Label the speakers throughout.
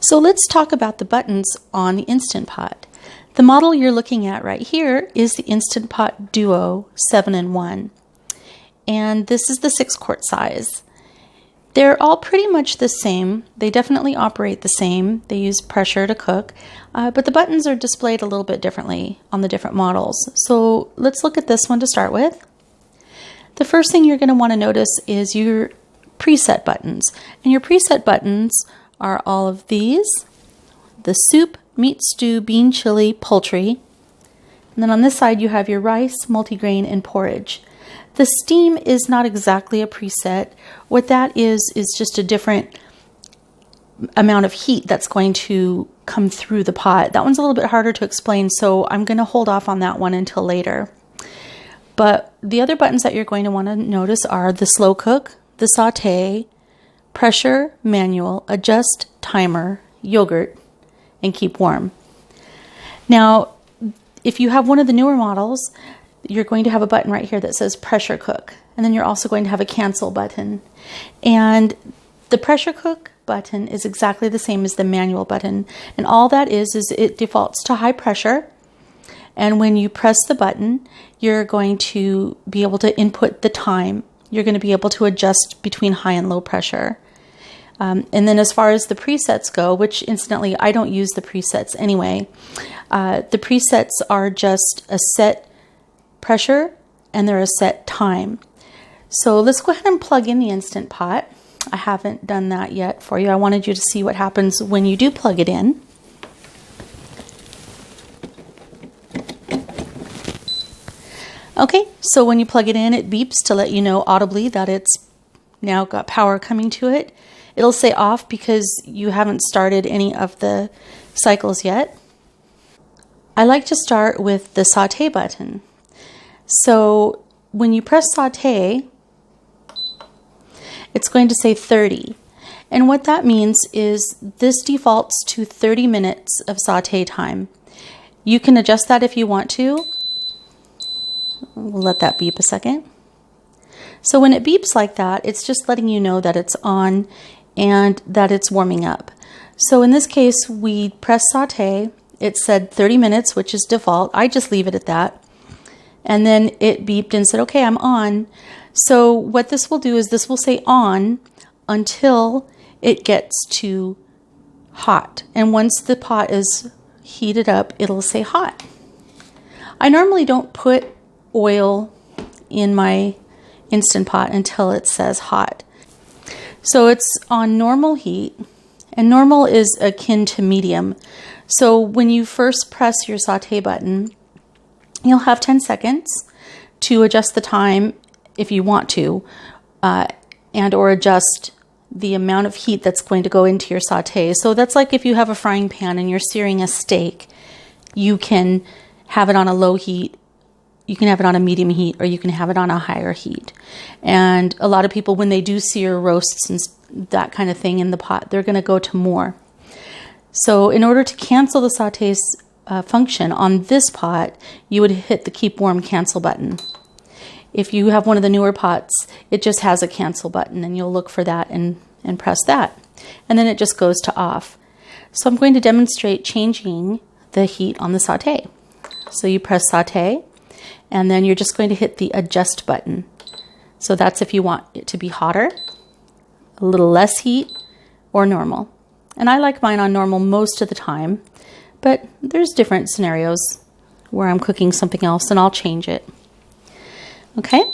Speaker 1: So let's talk about the buttons on the Instant Pot. The model you're looking at right here is the Instant Pot Duo 7-in-1. And this is the 6-quart size. They're all pretty much the same. They definitely operate the same. They use pressure to cook, but the buttons are displayed a little bit differently on the different models. So let's look at this one to start with. The first thing you're going to want to notice is your preset buttons. And your preset buttons are all of these: the soup, meat, stew, bean, chili, poultry. And then on this side you have your rice, multigrain, and porridge. The steam is not exactly a preset. What that is just a different amount of heat that's going to come through the pot. That one's a little bit harder to explain, so I'm going to hold off on that one until later. But the other buttons that you're going to want to notice are the slow cook, the saute, pressure, manual, adjust, timer, yogurt, and keep warm. Now, if you have one of the newer models, you're going to have a button right here that says pressure cook. And then you're also going to have a cancel button. And the pressure cook button is exactly the same as the manual button. And all that is it defaults to high pressure. And when you press the button, you're going to be able to input the time. You're going to be able to adjust between high and low pressure. And then as far as the presets go, which incidentally, I don't use the presets anyway. The presets are just a set pressure and they're a set time. So let's go ahead and plug in the Instant Pot. I haven't done that yet for you. I wanted you to see what happens when you do plug it in. Okay, so when you plug it in, it beeps to let you know audibly that it's now got power coming to it. It'll say off because you haven't started any of the cycles yet. I like to start with the saute button. So when you press saute, it's going to say 30. And what that means is this defaults to 30 minutes of saute time. You can adjust that if you want to. We'll let that beep a second. So when it beeps like that, it's just letting you know that it's on and that it's warming up. So in this case, we press saute. It said 30 minutes, which is default. I just leave it at that. And then it beeped and said, okay, I'm on. So what this will do is this will say on until it gets to hot. And once the pot is heated up, it'll say hot. I normally don't put oil in my Instant Pot until it says hot. So it's on normal heat, and normal is akin to medium. So when you first press your saute button, you'll have 10 seconds to adjust the time if you want to, and or adjust the amount of heat that's going to go into your saute. So that's like if you have a frying pan and you're searing a steak, you can have it on a low heat, you can have it on a medium heat, or you can have it on a higher heat. And a lot of people, when they do sear roasts and that kind of thing in the pot, they're going to go to more. So in order to cancel the saute's function on this pot, you would hit the keep warm cancel button. If you have one of the newer pots, it just has a cancel button, and you'll look for that and press that. And then it just goes to off. So I'm going to demonstrate changing the heat on the saute. So you press saute, and then you're just going to hit the adjust button. So that's if you want it to be hotter, a little less heat, or normal. And I like mine on normal most of the time, but there's different scenarios where I'm cooking something else and I'll change it. Okay?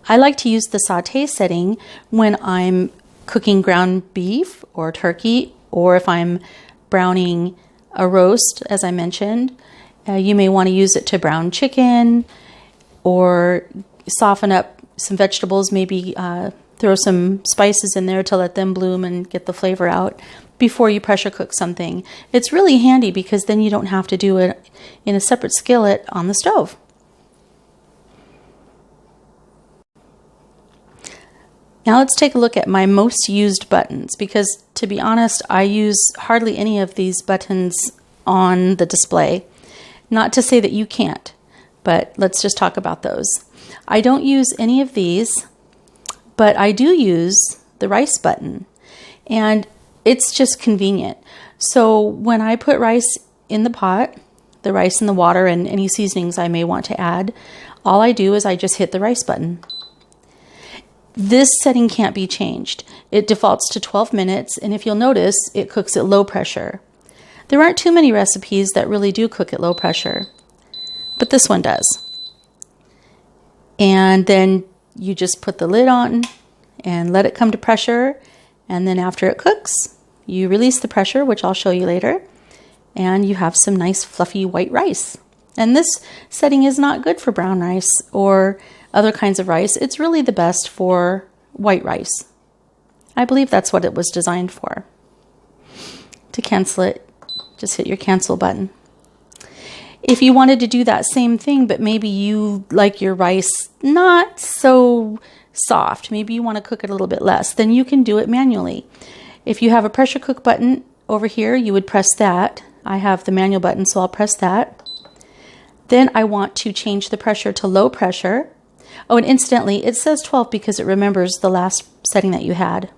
Speaker 1: I like to use the saute setting when I'm cooking ground beef or turkey, or if I'm browning a roast, as I mentioned. You may want to use it to brown chicken or soften up some vegetables, maybe throw some spices in there to let them bloom and get the flavor out before you pressure cook something. It's really handy because then you don't have to do it in a separate skillet on the stove. Now let's take a look at my most used buttons, because to be honest, I use hardly any of these buttons on the display. Not to say that you can't, but let's just talk about those. I don't use any of these, but I do use the rice button, and it's just convenient. So when I put rice in the pot, the rice and the water and any seasonings I may want to add, all I do is I just hit the rice button. This setting can't be changed. It defaults to 12 minutes, and if you'll notice, it cooks at low pressure. There aren't too many recipes that really do cook at low pressure, but this one does. And then you just put the lid on and let it come to pressure, and then after it cooks, you release the pressure, which I'll show you later, and you have some nice fluffy white rice. And this setting is not good for brown rice or other kinds of rice. It's really the best for white rice. I believe that's what it was designed for. To cancel it, just hit your cancel button. If you wanted to do that same thing, but maybe you like your rice not so soft, maybe you want to cook it a little bit less, then you can do it manually. If you have a pressure cook button over here, you would press that. I have the manual button, so I'll press that. Then I want to change the pressure to low pressure. Oh, and incidentally, it says 12 because it remembers the last setting that you had.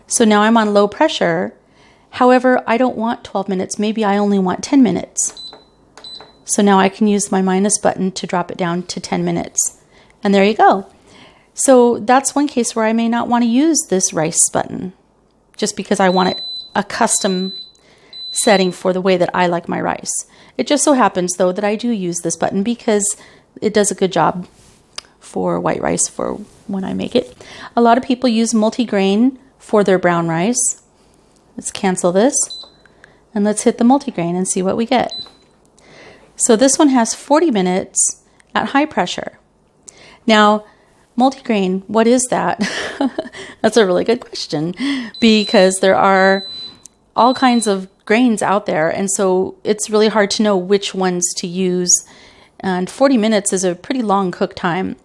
Speaker 1: So now I'm on low pressure. However, I don't want 12 minutes. Maybe I only want 10 minutes. So now I can use my minus button to drop it down to 10 minutes. And there you go. So that's one case where I may not want to use this rice button, just because I want a custom setting for the way that I like my rice. It just so happens, though, that I do use this button because it does a good job for white rice for when I make it. A lot of people use multigrain for their brown rice. Let's cancel this, and let's hit the multigrain and see what we get. So this one has 40 minutes at high pressure. Now, multigrain, what is that? That's a really good question, because there are all kinds of grains out there, and so it's really hard to know which ones to use, and 40 minutes is a pretty long cook time.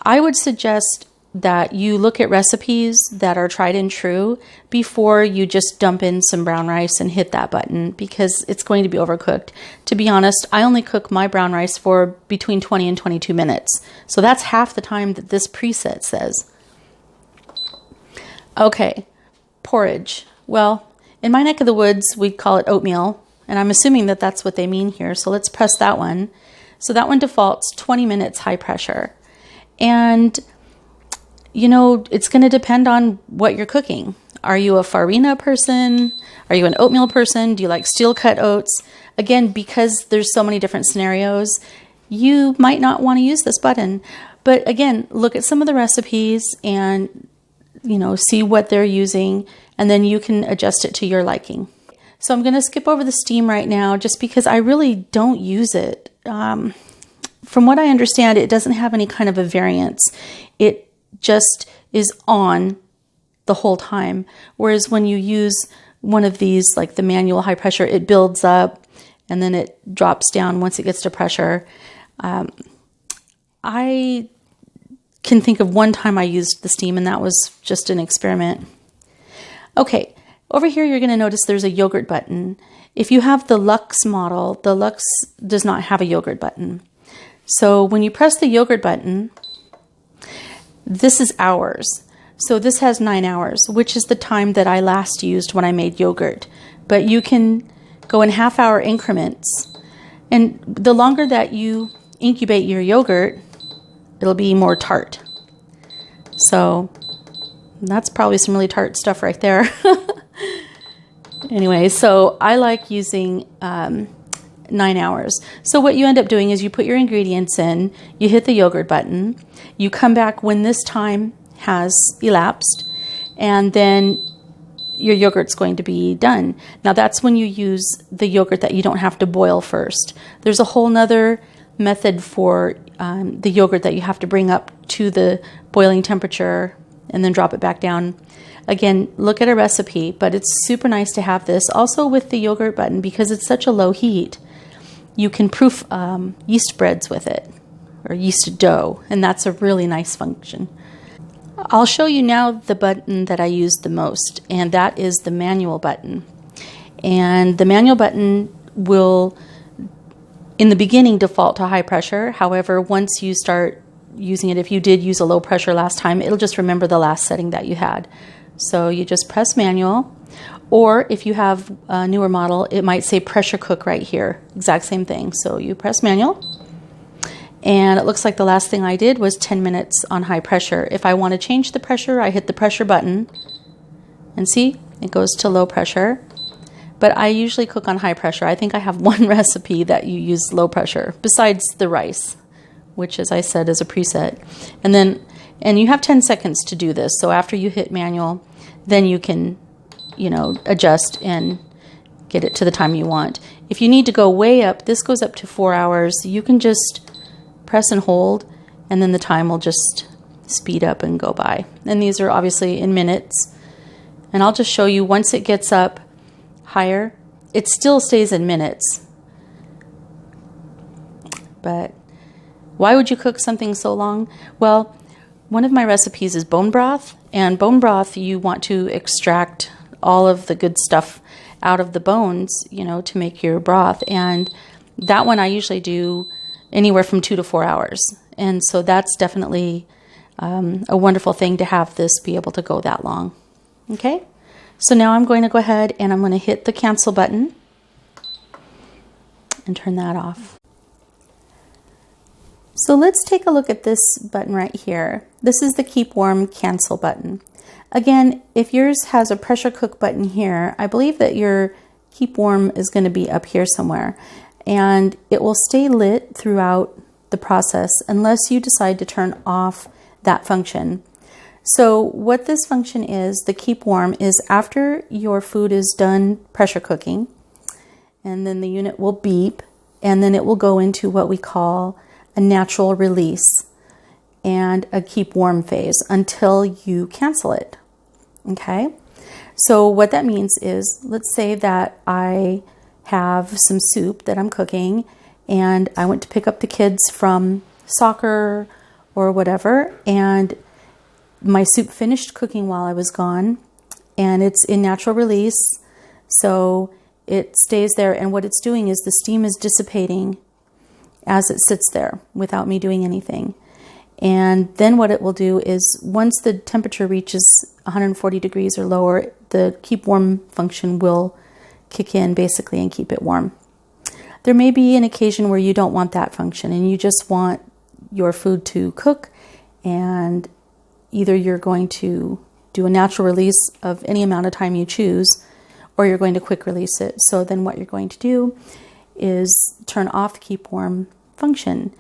Speaker 1: I would suggest that you look at recipes that are tried and true before you just dump in some brown rice and hit that button, because it's going to be overcooked. To be honest, I only cook my brown rice for between 20 and 22 minutes. So that's half the time that this preset says. Okay, porridge. Well, in my neck of the woods, we'd call it oatmeal, and I'm assuming that that's what they mean here. So let's press that one. So that one defaults 20 minutes high pressure. And you know, it's going to depend on what you're cooking. Are you a farina person? Are you an oatmeal person? Do you like steel cut oats? Again, because there's so many different scenarios, you might not want to use this button. But again, look at some of the recipes and, you know, see what they're using, and then you can adjust it to your liking. So I'm going to skip over the steam right now just because I really don't use it. From what I understand, it doesn't have any kind of a variance. It just is on the whole time. Whereas when you use one of these, like the manual high pressure, it builds up and then it drops down once it gets to pressure. I can think of one time I used the steam, and that was just an experiment. Okay, over here you're going to notice there's a yogurt button. If you have the Luxe model, the Luxe does not have a yogurt button. So when you press the yogurt button, this is hours. So this has 9 hours, which is the time that I last used when I made yogurt. But you can go in half-hour increments. And the longer that you incubate your yogurt, it'll be more tart. So that's probably some really tart stuff right there. Anyway, so I like using 9 hours. So what you end up doing is you put your ingredients in, you hit the yogurt button, you come back when this time has elapsed, and then your yogurt's going to be done. Now that's when you use the yogurt that you don't have to boil first. There's a whole nother method for the yogurt that you have to bring up to the boiling temperature and then drop it back down. Again, look at a recipe, but it's super nice to have this. Also with the yogurt button, because it's such a low heat, you can proof yeast breads with it, or yeast dough, and that's a really nice function. I'll show you now the button that I use the most, and that is the manual button. And the manual button will, in the beginning, default to high pressure. However, once you start using it. If you did use a low pressure last time, it'll just remember the last setting that you had. So you just press manual, or if you have a newer model, it might say pressure cook right here. Exact same thing. So you press manual, and it looks like the last thing I did was 10 minutes on high pressure. If I want to change the pressure, I hit the pressure button, and see, it goes to low pressure. But I usually cook on high pressure. I think I have one recipe that you use low pressure, besides the rice, which, as I said, is a preset. And you have 10 seconds to do this. So after you hit manual, then you can, adjust and get it to the time you want. If you need to go way up, this goes up to 4 hours. You can just press and hold, and then the time will just speed up and go by. And these are obviously in minutes. And I'll just show you, once it gets up higher, it still stays in minutes. But why would you cook something so long? Well, one of my recipes is bone broth, and bone broth, you want to extract all of the good stuff out of the bones, to make your broth. And that one I usually do anywhere from 2 to 4 hours. And so that's definitely a wonderful thing to have this be able to go that long. Okay? So now I'm going to go ahead and I'm going to hit the cancel button and turn that off. So let's take a look at this button right here. This is the keep warm cancel button. Again, if yours has a pressure cook button here, I believe that your keep warm is going to be up here somewhere, and it will stay lit throughout the process unless you decide to turn off that function. So what this function is, the keep warm, is after your food is done pressure cooking, and then the unit will beep, and then it will go into what we call a natural release and a keep warm phase until you cancel it. Okay? So what that means is, let's say that I have some soup that I'm cooking, and I went to pick up the kids from soccer or whatever, and my soup finished cooking while I was gone, and it's in natural release, so it stays there, and what it's doing is the steam is dissipating as it sits there without me doing anything. And then what it will do is, once the temperature reaches 140 degrees or lower, the keep warm function will kick in basically and keep it warm. There may be an occasion where you don't want that function and you just want your food to cook, and either you're going to do a natural release of any amount of time you choose, or you're going to quick release it. So then what you're going to do is turn off the keep warm function.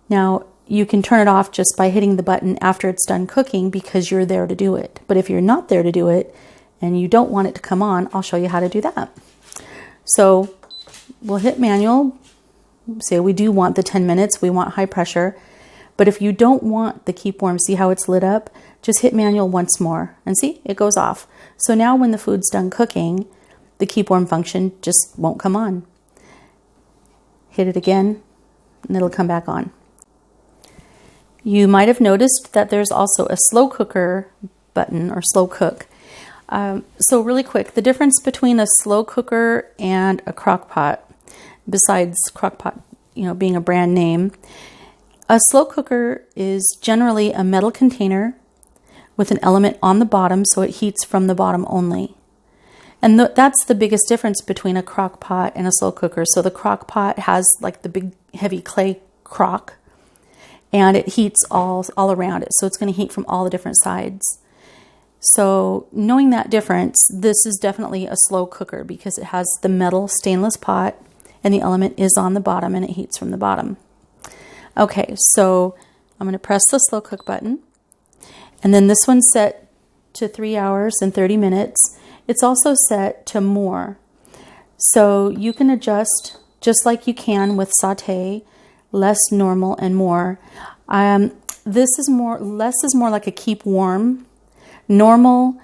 Speaker 1: Now, you can turn it off just by hitting the button after it's done cooking because you're there to do it. But if you're not there to do it and you don't want it to come on, I'll show you how to do that. So we'll hit manual. Say we do want the 10 minutes, we want high pressure. But if you don't want the keep warm, see how it's lit up? Just hit manual once more and see, it goes off. So now when the food's done cooking, the keep warm function just won't come on. Hit it again and it'll come back on. You might have noticed that there's also a slow cooker button, or slow cook. So really quick, the difference between a slow cooker and a crock pot, besides crock pot, being a brand name, a slow cooker is generally a metal container with an element on the bottom, so it heats from the bottom only. And that's the biggest difference between a crock pot and a slow cooker. So the crock pot has like the big heavy clay crock, and it heats all around it. So it's going to heat from all the different sides. So knowing that difference, this is definitely a slow cooker because it has the metal stainless pot and the element is on the bottom and it heats from the bottom. Okay, so I'm going to press the slow cook button, and then this one's set to 3 hours and 30 minutes. It's also set to more. So you can adjust just like you can with saute, less, normal, and more. Less is more like a keep warm. Normal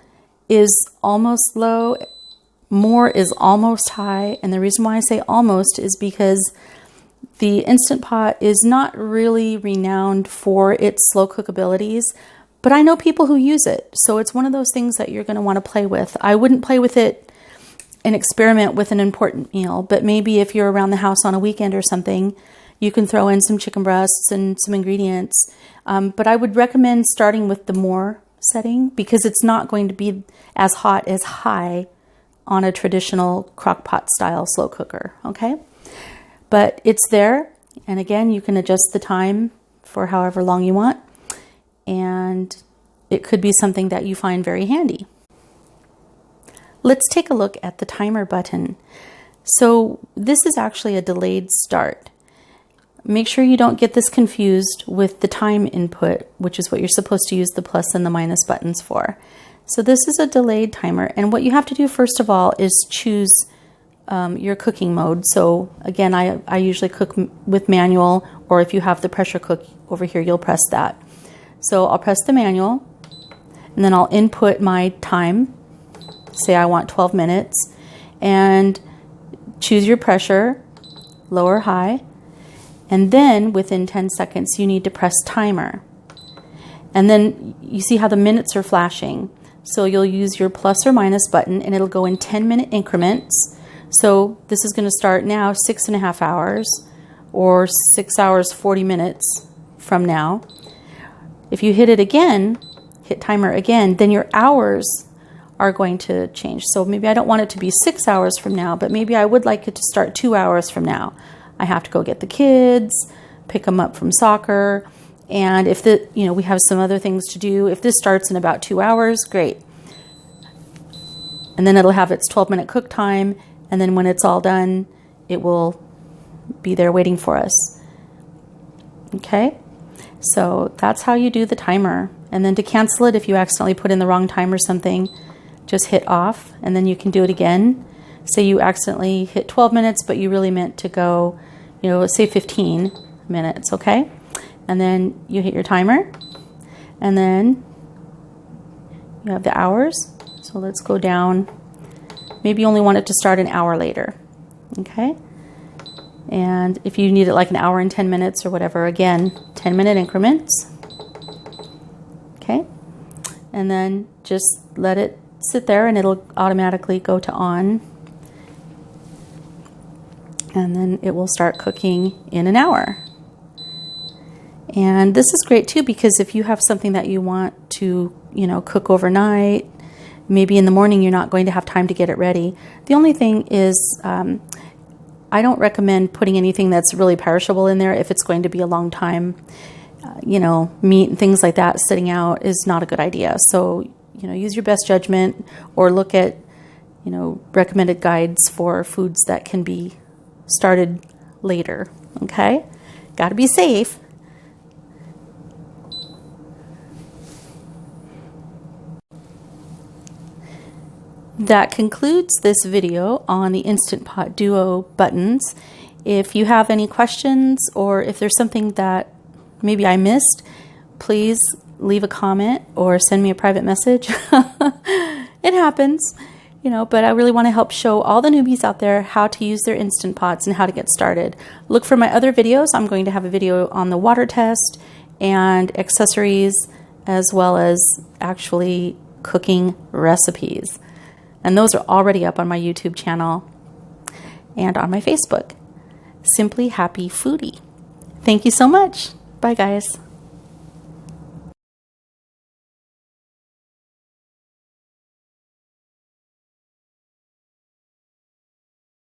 Speaker 1: is almost low. More is almost high. And the reason why I say almost is because the Instant Pot is not really renowned for its slow cook abilities, but I know people who use it. So it's one of those things that you're going to want to play with. I wouldn't play with it and experiment with an important meal, but maybe if you're around the house on a weekend or something, You can throw in some chicken breasts and some ingredients, but I would recommend starting with the more setting because it's not going to be as hot as high on a traditional crock pot style slow cooker, okay? But it's there, and again, you can adjust the time for however long you want, and it could be something that you find very handy. Let's take a look at the timer button. So this is actually a delayed start. Make sure you don't get this confused with the time input, which is what you're supposed to use the plus and the minus buttons for. So this is a delayed timer, and what you have to do first of all is choose your cooking mode. So again, I usually cook with manual, or if you have the pressure cook over here, you'll press that. So I'll press the manual, and then I'll input my time. Say I want 12 minutes, and choose your pressure, low or high, and then within 10 seconds you need to press timer. And then you see how the minutes are flashing. So you'll use your plus or minus button, and it'll go in 10-minute increments. So this is going to start now 6.5 hours, or 6 hours 40 minutes from now. If you hit it again, hit timer again, then your hours are going to change. So maybe I don't want it to be 6 hours from now, but maybe I would like it to start 2 hours from now. I have to go get the kids, pick them up from soccer, and if we have some other things to do. If this starts in about 2 hours, great. And then it'll have its 12-minute cook time, and then when it's all done, it will be there waiting for us. Okay? So that's how you do the timer. And then to cancel it, if you accidentally put in the wrong time or something, just hit off, and then you can do it again. Say you accidentally hit 12 minutes, but you really meant to go, say 15 minutes, okay? And then you hit your timer, and then you have the hours. So let's go down. Maybe you only want it to start an hour later, okay? And if you need it like an hour and 10 minutes or whatever, again, 10-minute increments, okay? And then just let it sit there, and it'll automatically go to on, and then it will start cooking in an hour. And this is great too, because if you have something that you want to cook overnight, maybe in the morning you're not going to have time to get it ready. The only thing is I don't recommend putting anything that's really perishable in there if it's going to be a long time. Meat and things like that sitting out is not a good idea. So use your best judgment, or look at, recommended guides for foods that can be started later, okay? Got to be safe. That concludes this video on the Instant Pot Duo buttons. If you have any questions, or if there's something that maybe I missed, please leave a comment or send me a private message. It happens, but I really want to help show all the newbies out there how to use their Instant Pots and how to get started. Look for my other videos. I'm going to have a video on the water test and accessories, as well as actually cooking recipes. And those are already up on my YouTube channel and on my Facebook. Simply Happy Foodie. Thank you so much. Bye, guys.